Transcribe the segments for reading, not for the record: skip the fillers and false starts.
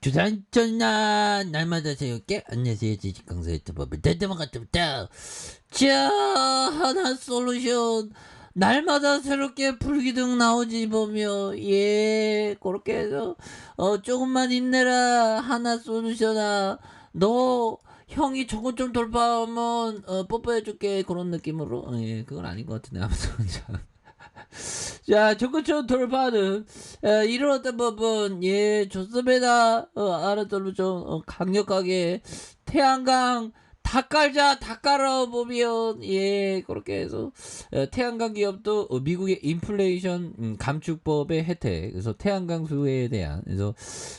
주산전나 날마다 새롭게 안녕하세요 지식강사 유튜버들 대대만 같습니다. 자 하나솔루션 날마다 새롭게 불기둥 나오지 보며 예 그렇게 해서 조금만 힘내라 하나솔루션아 너 형이 저거 좀 돌파하면 뽀뽀해줄게 그런 느낌으로 예 그건 아닌 것 같은데 아무튼 자, 적극적 돌파는 이루어졌던 부분 예 좋습니다. 알아들로 좀 강력하게 태양광 다 깔자 다 깔아 보면 예 그렇게 해서 태양광 기업도 미국의 인플레이션 감축법의 혜택 그래서 태양광 수혜에 대한 그래서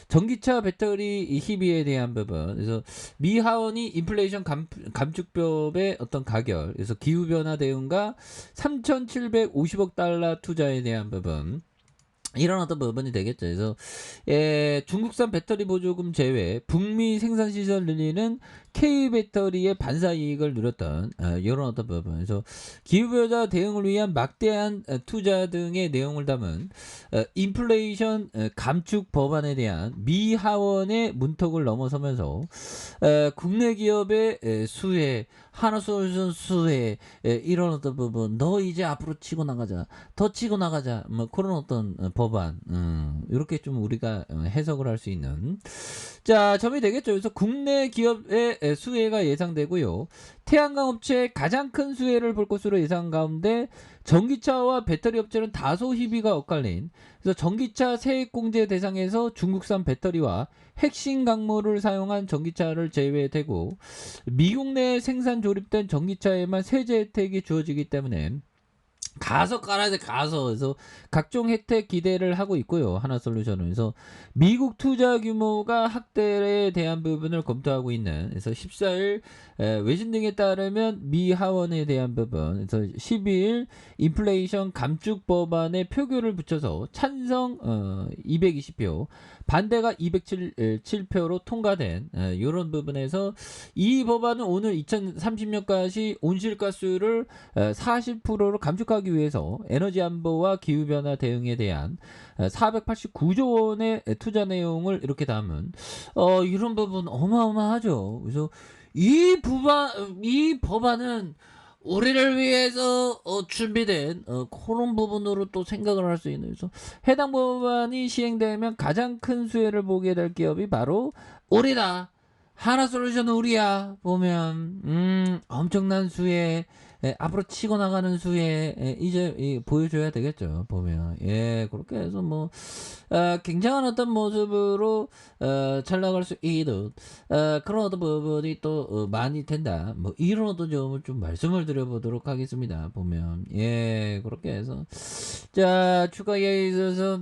전기차 배터리 희비에 대한 부분 그래서 미 하원이 인플레이션 감축법의 어떤 가결 그래서 기후 변화 대응과 3,750억 달러 투자에 대한 부분 이런 어떤 부분이 되겠죠. 그래서 중국산 배터리 보조금 제외 북미 생산 시설 늘리는 K 배터리의 반사 이익을 누렸던 이런 어떤 부분. 그래서 기후 변화 대응을 위한 막대한 투자 등의 내용을 담은 인플레이션 감축 법안에 대한 미 하원의 문턱을 넘어서면서 국내 기업의 수혜 하나솔루션 수혜 이런 어떤 부분 너 이제 앞으로 치고 나가자 더 치고 나가자 뭐 그런 어떤 법안 이렇게 좀 우리가 해석을 할 수 있는 자 점이 되겠죠. 그래서 국내 기업의 수혜가 예상되고요. 태양광 업체의 가장 큰 수혜를 볼 것으로 예상 가운데 전기차와 배터리 업체는 다소 희비가 엇갈린 그래서 전기차 세액공제 대상에서 중국산 배터리와 핵심 강물을 사용한 전기차를 제외되고 미국 내 생산 조립된 전기차에만 세제 혜택이 주어지기 때문에 가서 깔아야 돼 가서 그래서 각종 혜택 기대를 하고 있고요. 하나솔루션은 그래서 미국 투자 규모가 확대에 대한 부분을 검토하고 있는 그래서 14일 외신 등에 따르면 미 하원에 대한 부분 그래서 12일 인플레이션 감축 법안에 표결을 붙여서 찬성 220표 반대가 207표로 통과된 이런 부분에서 이 법안은 오늘 2030년까지 온실가스를 40%로 감축하기 위해서 에너지 안보와 기후변화 대응에 대한 489조 원의 투자 내용을 이렇게 담은 이런 부분 어마어마하죠. 그래서 이 법안은 우리를 위해서 준비된 그런 부분으로 또 생각을 할 수 있는 그래서 해당 법안이 시행되면 가장 큰 수혜를 보게 될 기업이 바로 우리다. 하나솔루션 우리야. 보면 엄청난 수혜 앞으로 치고 나가는 수혜 이제 보여줘야 되겠죠. 보면 예 그렇게 해서 뭐 굉장한 어떤 모습으로 잘 나갈 수 있는 그런 어떤 부분이 또 많이 된다. 뭐 이런 어떤 점을 좀 말씀을 드려보도록 하겠습니다. 보면 예 그렇게 해서 자 추가에 있어서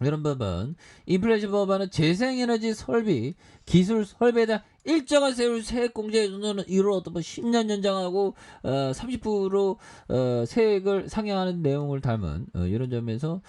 이런 부분 인플레이션 법안은 재생에너지 설비 기술 설비에 대한 일정한 세액 공제는 이로 어떤 10년 연장하고 30% 세액을 상향하는 내용을 담은 이런 점에서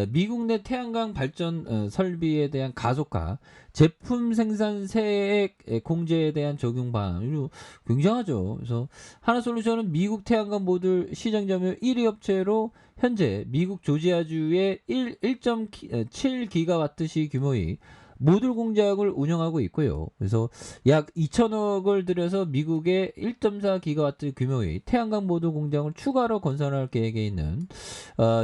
미국 내 태양광 발전 설비에 대한 가속화 제품 생산 세액 공제에 대한 적용 방안 이거 굉장하죠. 그래서 하나솔루션은 미국 태양광 모듈 시장 점유율 1위 업체로 현재 미국 조지아주의 1.7기가와트시 규모의 모듈 공장을 운영하고 있고요. 그래서 약 2천억을 들여서 미국의 1.4기가와트 규모의 태양광 모듈 공장을 추가로 건설할 계획에 있는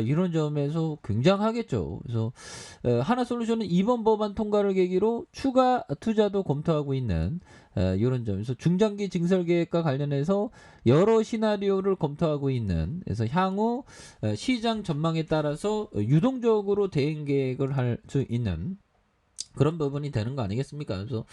이런 점에서 굉장하겠죠. 그래서 하나솔루션은 이번 법안 통과를 계기로 추가 투자도 검토하고 있는 이런 점에서 중장기 증설 계획과 관련해서 여러 시나리오를 검토하고 있는 그래서 향후 시장 전망에 따라서 유동적으로 대응 계획을 할 수 있는 그런 부분이 되는 거 아니겠습니까? 그래서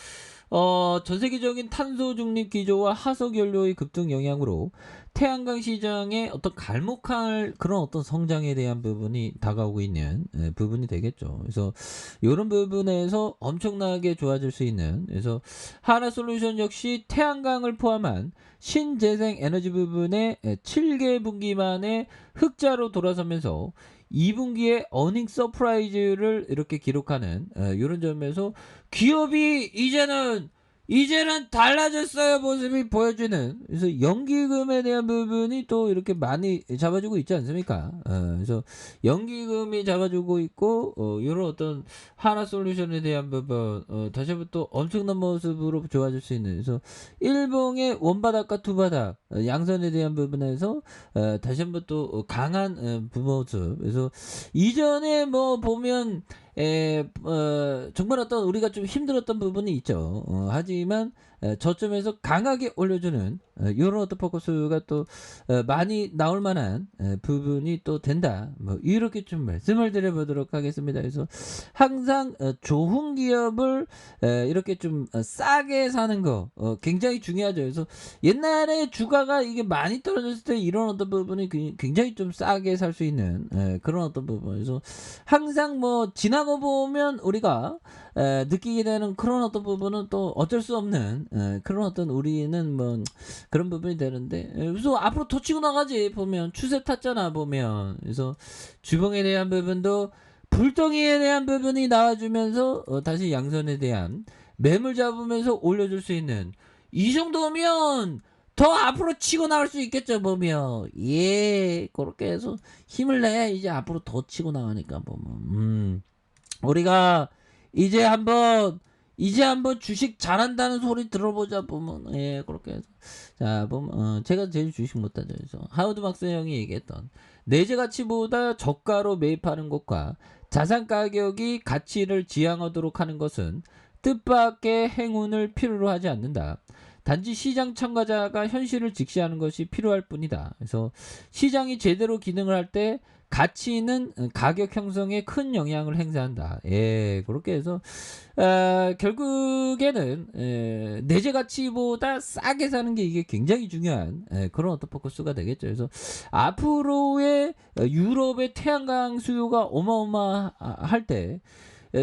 전 세계적인 탄소 중립 기조와 화석 연료의 급등 영향으로 태양광 시장의 어떤 갈목할 그런 어떤 성장에 대한 부분이 다가오고 있는 부분이 되겠죠. 그래서 이런 부분에서 엄청나게 좋아질 수 있는 그래서 하나솔루션 역시 태양광을 포함한 신재생 에너지 부분의 7개 분기만에 흑자로 돌아서면서 2분기에 어닝 서프라이즈를 이렇게 기록하는 이런 점에서 기업이 이제는 이제는 달라졌어요 모습이 보여주는, 그래서 연기금에 대한 부분이 또 이렇게 많이 잡아주고 있지 않습니까? 그래서 연기금이 잡아주고 있고 요런 어떤 하나솔루션에 대한 부분 다시 한번 또 엄청난 모습으로 좋아질 수 있는, 그래서 일봉의 원바닥과 투바닥 양선에 대한 부분에서 다시 한번 또 강한 모습, 그래서 이전에 뭐 보면 정말 어떤 우리가 좀 힘들었던 부분이 있죠. 하지만 저점에서 강하게 올려주는 요런 어떤 포커스가 또 많이 나올 만한 부분이 또 된다. 뭐 이렇게 좀 말씀을 드려보도록 하겠습니다. 그래서 항상 좋은 기업을 이렇게 좀 싸게 사는 거 굉장히 중요하죠. 그래서 옛날에 주가가 이게 많이 떨어졌을 때 이런 어떤 부분이 굉장히 좀 싸게 살 수 있는 그런 어떤 부분. 그래서 항상 뭐 지나고 보면 우리가 느끼게 되는 그런 어떤 부분은 또 어쩔 수 없는 그런 어떤 우리는 뭐 그런 부분이 되는데, 그래서 앞으로 더 치고 나가지 보면 추세 탔잖아 보면. 그래서 주봉에 대한 부분도 불덩이에 대한 부분이 나와주면서 다시 양선에 대한 매물 잡으면서 올려줄 수 있는, 이 정도면 더 앞으로 치고 나갈 수 있겠죠 보면. 예, 그렇게 해서 힘을 내. 이제 앞으로 더 치고 나가니까 보면 우리가 이제 한번 주식 잘한다는 소리 들어보자 보면. 예, 그렇게 해서 자 보면 제가 제일 주식 못하죠. 그래서 하우드 막스 형이 얘기했던 내재 가치보다 저가로 매입하는 것과 자산 가격이 가치를 지향하도록 하는 것은 뜻밖의 행운을 필요로 하지 않는다. 단지 시장 참가자가 현실을 직시하는 것이 필요할 뿐이다. 그래서 시장이 제대로 기능을 할 때 가치는 가격 형성에 큰 영향을 행사한다. 예, 그렇게 해서 결국에는 내재 가치보다 싸게 사는 게 이게 굉장히 중요한 그런 어떤 포커스가 되겠죠. 그래서 앞으로의 유럽의 태양광 수요가 어마어마할 때,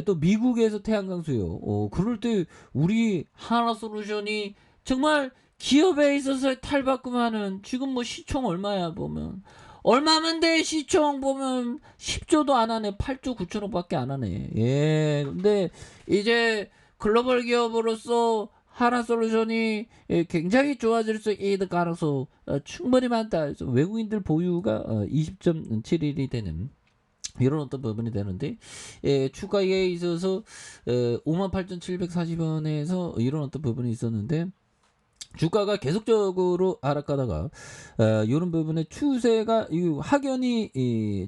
또 미국에서 태양광 수요 그럴 때 우리 하나솔루션이 정말 기업에 있어서 탈바꿈하는, 지금 뭐 시총 얼마야 보면 얼마면 돼. 시총 보면 10조도 안 하네. 8조 9천억밖에 안 하네. 예, 근데 이제 글로벌 기업으로서 하나솔루션이 굉장히 좋아질 수 있는 가능성 충분히 많다. 그래서 외국인들 보유가 20.7일이 되는 이런 어떤 부분이 되는데, 추가에 있어서 58,740원에서 이런 어떤 부분이 있었는데, 주가가 계속적으로 하락하다가 이런 부분의 추세가 확연히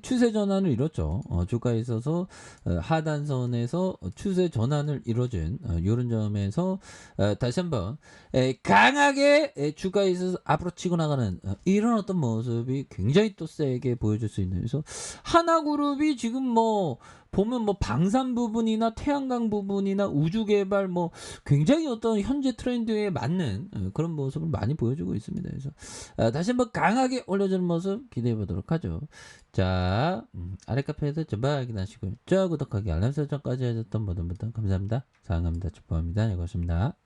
추세 전환을 이뤘죠. 주가에 있어서 하단선에서 추세 전환을 이뤄준 이런 점에서 다시 한번 강하게 주가에 있어서 앞으로 치고 나가는 이런 어떤 모습이 굉장히 또 세게 보여줄 수 있는, 그래서 하나그룹이 지금 뭐 보면 뭐 방산 부분이나 태양광 부분이나 우주 개발 뭐 굉장히 어떤 현재 트렌드에 맞는 그런 모습을 많이 보여주고 있습니다. 그래서 다시 한번 강하게 올려주는 모습 기대해 보도록 하죠. 자, 아래 카페에서 전방 확인하시고요. 구독하기 알람 설정까지 해줬던 모든 분들 감사합니다. 사랑합니다. 축복합니다. 이것입니다.